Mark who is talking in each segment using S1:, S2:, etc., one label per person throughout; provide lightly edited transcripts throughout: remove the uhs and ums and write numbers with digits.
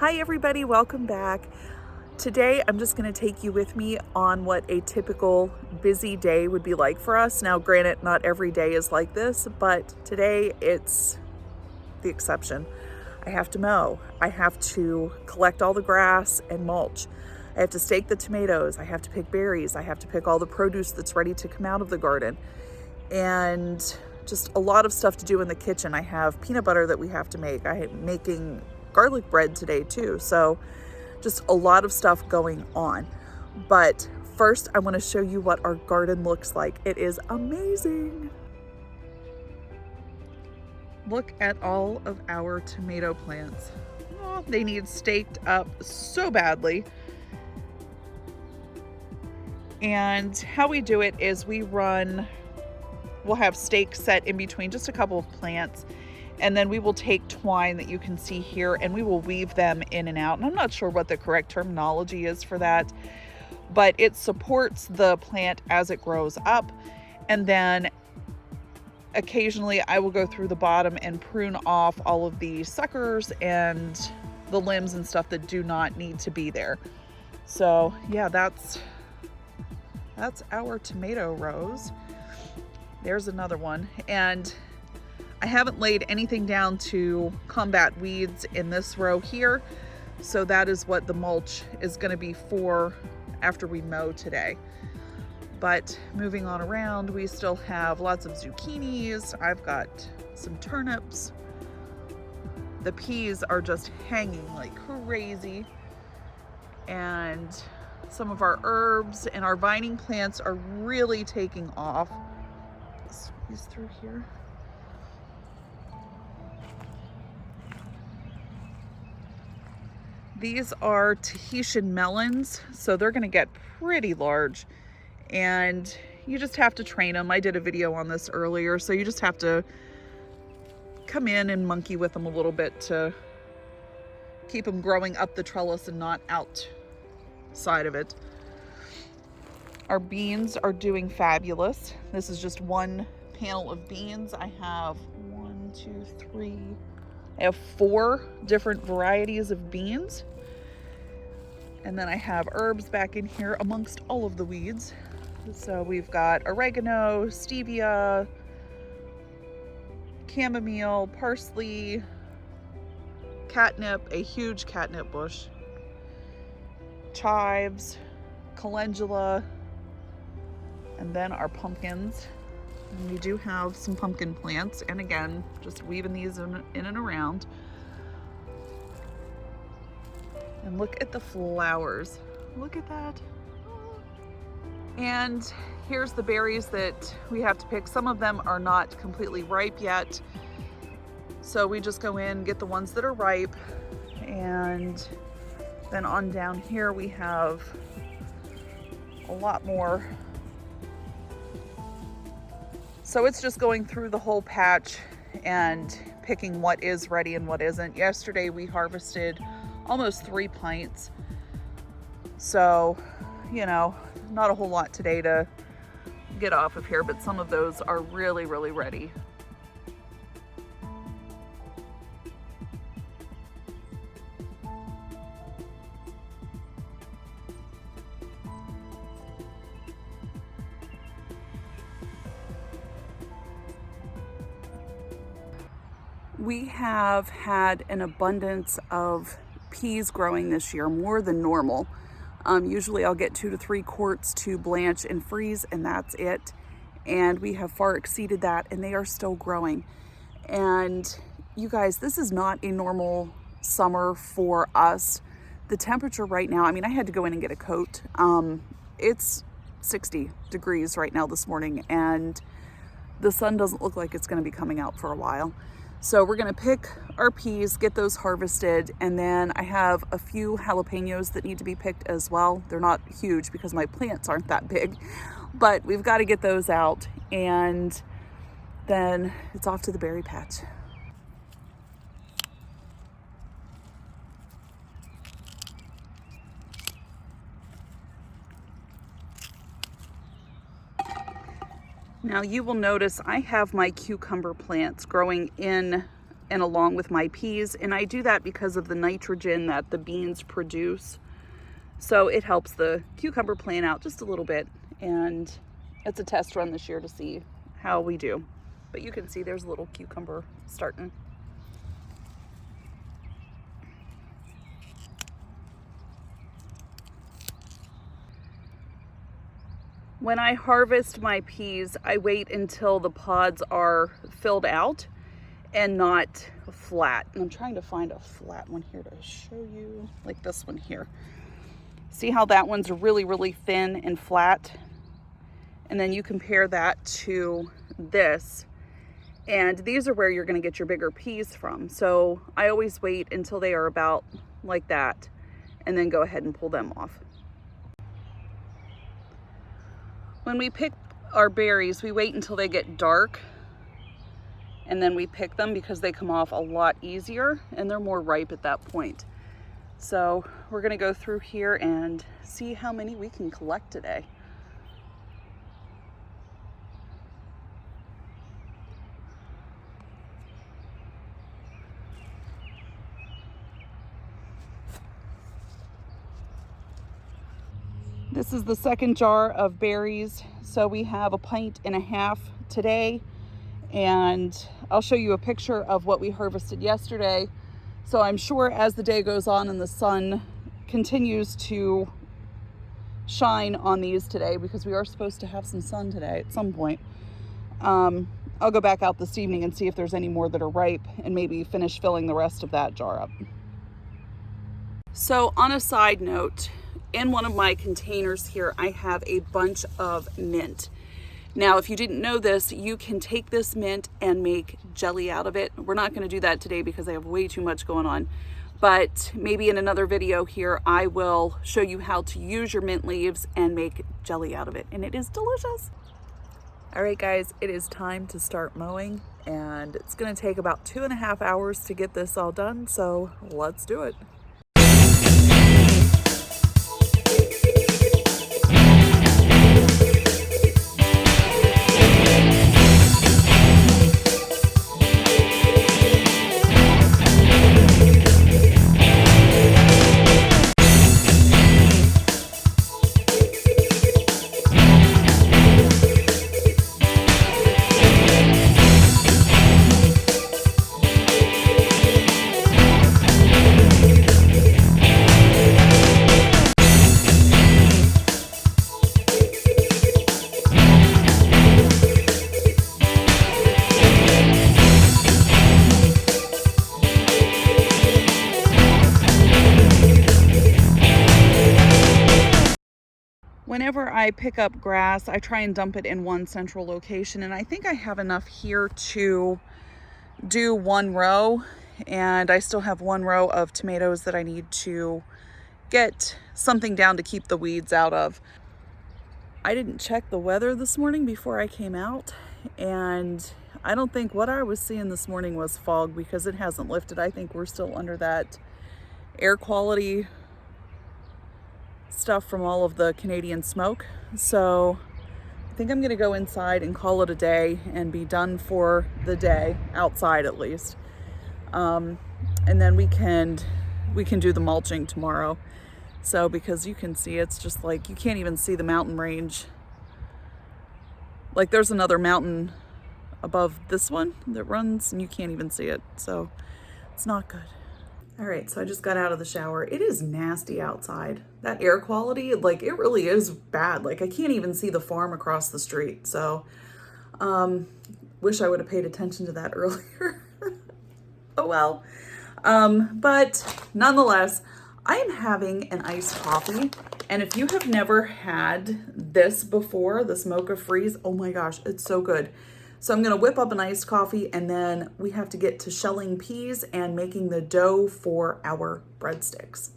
S1: Hi everybody, welcome back. Today I'm just going to take you with me on what a typical busy day would be like for us. Now granted, not every day is like this, but today it's the exception. I have to mow, I have to collect all the grass and mulch, I have to stake the tomatoes, I have to pick berries, I have to pick all the produce that's ready to come out of the garden, and just a lot of stuff to do in the kitchen. I have peanut butter that we have to make. I'm making garlic bread today too. So just a lot of stuff going on. But first I want to show you what our garden looks like. It is amazing. Look at all of our tomato plants. Oh, they need staked up so badly. And how we do it is we'll have stakes set in between just a couple of plants, and then we will take twine that you can see here and we will weave them in and out. And I'm not sure what the correct terminology is for that, but it supports the plant as it grows up. And then occasionally I will go through the bottom and prune off all of the suckers and the limbs and stuff that do not need to be there. So yeah, that's our tomato rows. There's another one. And I haven't laid anything down to combat weeds in this row here. So that is what the mulch is going to be for after we mow today. But moving on around, we still have lots of zucchinis. I've got some turnips. The peas are just hanging like crazy. And some of our herbs and our vining plants are really taking off. Squeeze through here. These are Tahitian melons, so they're going to get pretty large, and you just have to train them. I did a video on this earlier, so you just have to come in and monkey with them a little bit to keep them growing up the trellis and not outside of it. Our beans are doing fabulous. This is just one panel of beans. I have I have 4 different varieties of beans. And then I have herbs back in here amongst all of the weeds. So we've got oregano, stevia, chamomile, parsley, catnip, a huge catnip bush, chives, calendula, and then our pumpkins. And we do have some pumpkin plants, and again, just weaving these in and around. And look at the flowers. Look at that. And here's the berries that we have to pick. Some of them are not completely ripe yet, so we just go in, get the ones that are ripe, and then on down here we have a lot more. So it's just going through the whole patch and picking what is ready and what isn't. Yesterday we harvested almost 3 pints. So, you know, not a whole lot today to get off of here, but some of those are really, really ready. We have had an abundance of peas growing this year, more than normal. Usually I'll get 2 to 3 quarts to blanch and freeze, and that's it. And we have far exceeded that, and they are still growing. And you guys, this is not a normal summer for us. The temperature right now, I mean, I had to go in and get a coat. It's 60 degrees right now this morning, and the sun doesn't look like it's going to be coming out for a while. So we're gonna pick our peas, get those harvested, and then I have a few jalapenos that need to be picked as well. They're not huge because my plants aren't that big, but we've got to get those out, and then it's off to the berry patch. Now you will notice I have my cucumber plants growing in and along with my peas. And I do that because of the nitrogen that the beans produce. So it helps the cucumber plant out just a little bit. And it's a test run this year to see how we do. But you can see there's a little cucumber starting. When I harvest my peas, I wait until the pods are filled out and not flat. And I'm trying to find a flat one here to show you, like this one here. See how that one's really, really thin and flat? And then you compare that to this. And these are where you're gonna get your bigger peas from. So I always wait until they are about like that and then go ahead and pull them off. When we pick our berries, we wait until they get dark and then we pick them because they come off a lot easier and they're more ripe at that point. So we're gonna go through here and see how many we can collect today. This is the second jar of berries. So we have 1.5 pints today, and I'll show you a picture of what we harvested yesterday. So I'm sure as the day goes on and the sun continues to shine on these today, because we are supposed to have some sun today at some point, I'll go back out this evening and see if there's any more that are ripe and maybe finish filling the rest of that jar up. So on a side note, in one of my containers here, I have a bunch of mint. Now, if you didn't know this, you can take this mint and make jelly out of it. We're not going to do that today because I have way too much going on. But maybe in another video here, I will show you how to use your mint leaves and make jelly out of it. And it is delicious. All right, guys, it is time to start mowing. And it's going to take about 2.5 hours to get this all done. So let's do it. Whenever I pick up grass, I try and dump it in one central location, and I think I have enough here to do 1 row, and I still have 1 row of tomatoes that I need to get something down to keep the weeds out of. I didn't check the weather this morning before I came out, and I don't think what I was seeing this morning was fog, because it hasn't lifted. I think we're still under that air quality stuff from all of the Canadian smoke. So I think I'm gonna go inside and call it a day and be done for the day, outside at least. And then we can do the mulching tomorrow. So because you can see, it's just like, you can't even see the mountain range. Like there's another mountain above this one that runs and you can't even see it. So it's not good. All right, so I just got out of the shower. It is nasty outside. That air quality, like it really is bad. Like I can't even see the farm across the street. So wish I would have paid attention to that earlier. Oh well. But nonetheless, I am having an iced coffee. And if you have never had this before, this mocha freeze, oh my gosh, it's so good. So I'm gonna whip up an iced coffee, and then we have to get to shelling peas and making the dough for our breadsticks.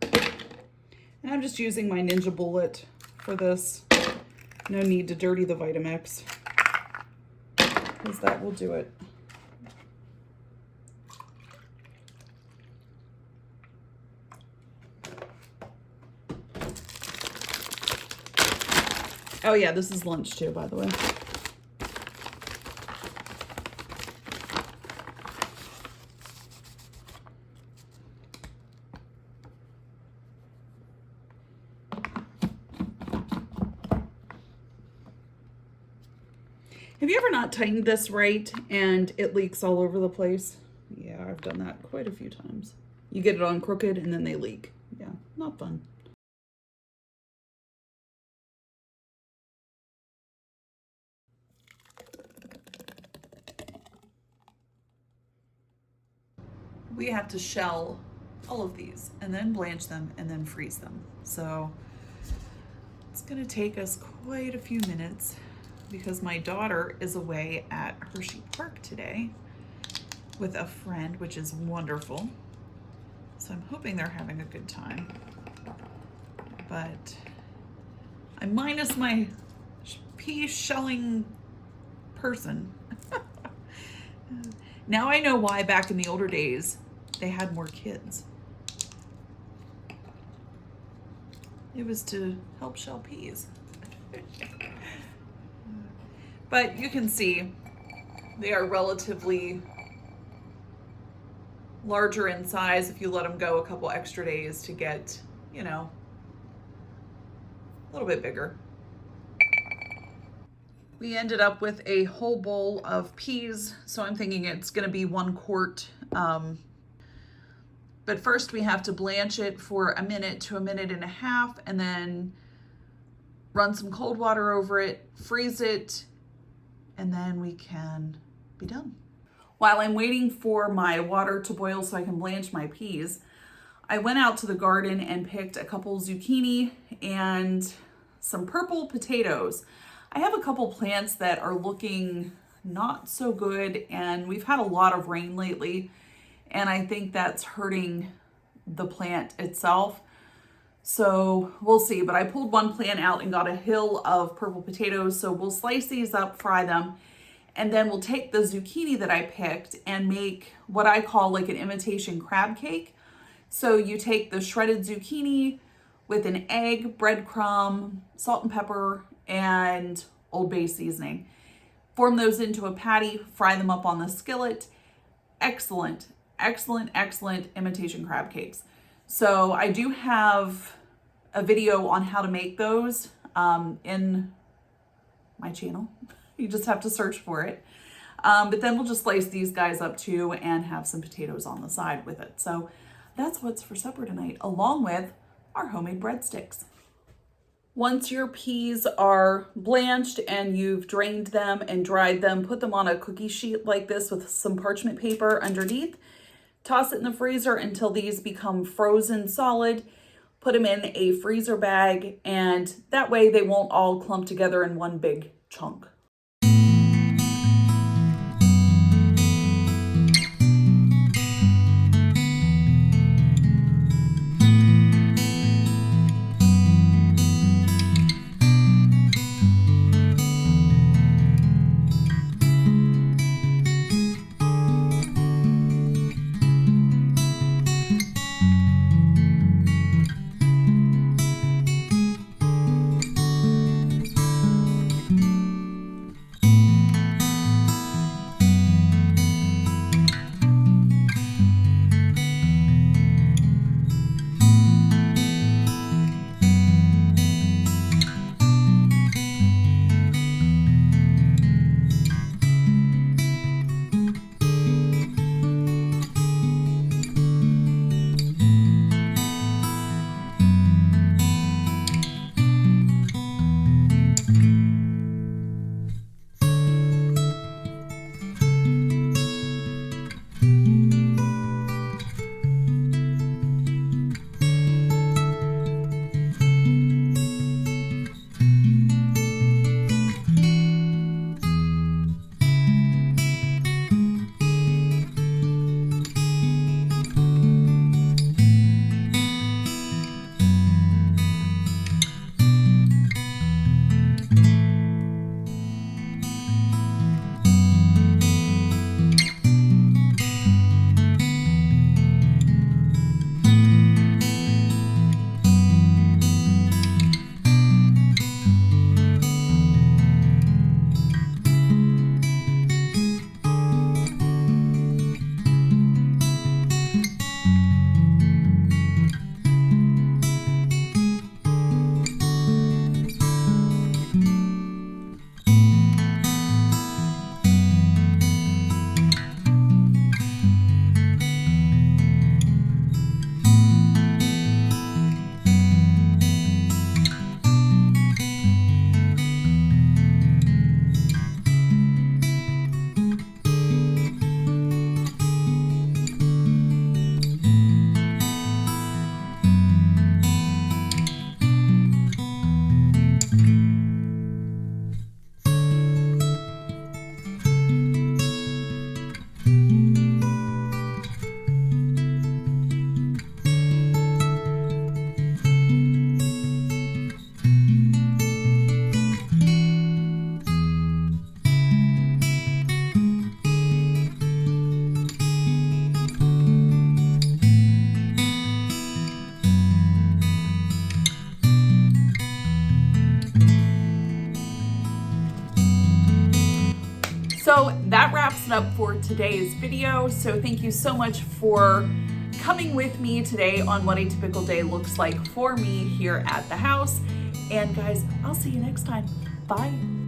S1: And I'm just using my Ninja Bullet for this. No need to dirty the Vitamix, because that will do it. Oh yeah, this is lunch too, by the way. Have you ever not tightened this right and it leaks all over the place? Yeah, I've done that quite a few times. You get it on crooked and then they leak. Yeah, not fun. We have to shell all of these and then blanch them and then freeze them. So it's gonna take us quite a few minutes because my daughter is away at Hershey Park today with a friend, which is wonderful. So I'm hoping they're having a good time. But I'm minus my pea shelling person. Now I know why back in the older days they had more kids. It was to help shell peas. But you can see they are relatively larger in size if you let them go a couple extra days to get, you know, a little bit bigger. We ended up with a whole bowl of peas, so I'm thinking it's gonna be 1 quart. But first we have to blanch it for a minute to a minute and a half and then run some cold water over it, freeze it, and then we can be done. While I'm waiting for my water to boil so I can blanch my peas, I went out to the garden and picked a couple zucchini and some purple potatoes. I have a couple plants that are looking not so good and we've had a lot of rain lately and I think that's hurting the plant itself. So we'll see, but I pulled one plant out and got a hill of purple potatoes. So we'll slice these up, fry them, and then we'll take the zucchini that I picked and make what I call like an imitation crab cake. So you take the shredded zucchini with an egg, breadcrumb, salt and pepper, and Old Bay seasoning. Form those into a patty, fry them up on the skillet. Excellent, excellent, excellent imitation crab cakes. So I do have a video on how to make those in my channel. You just have to search for it. But then we'll just slice these guys up too and have some potatoes on the side with it. So that's what's for supper tonight, along with our homemade breadsticks. Once your peas are blanched and you've drained them and dried them, put them on a cookie sheet like this with some parchment paper underneath. Toss it in the freezer until these become frozen solid. Put them in a freezer bag, and that way they won't all clump together in one big chunk. that wraps it up for today's video. So thank you so much for coming with me today on what a typical day looks like for me here at the house. And guys, I'll see you next time. Bye.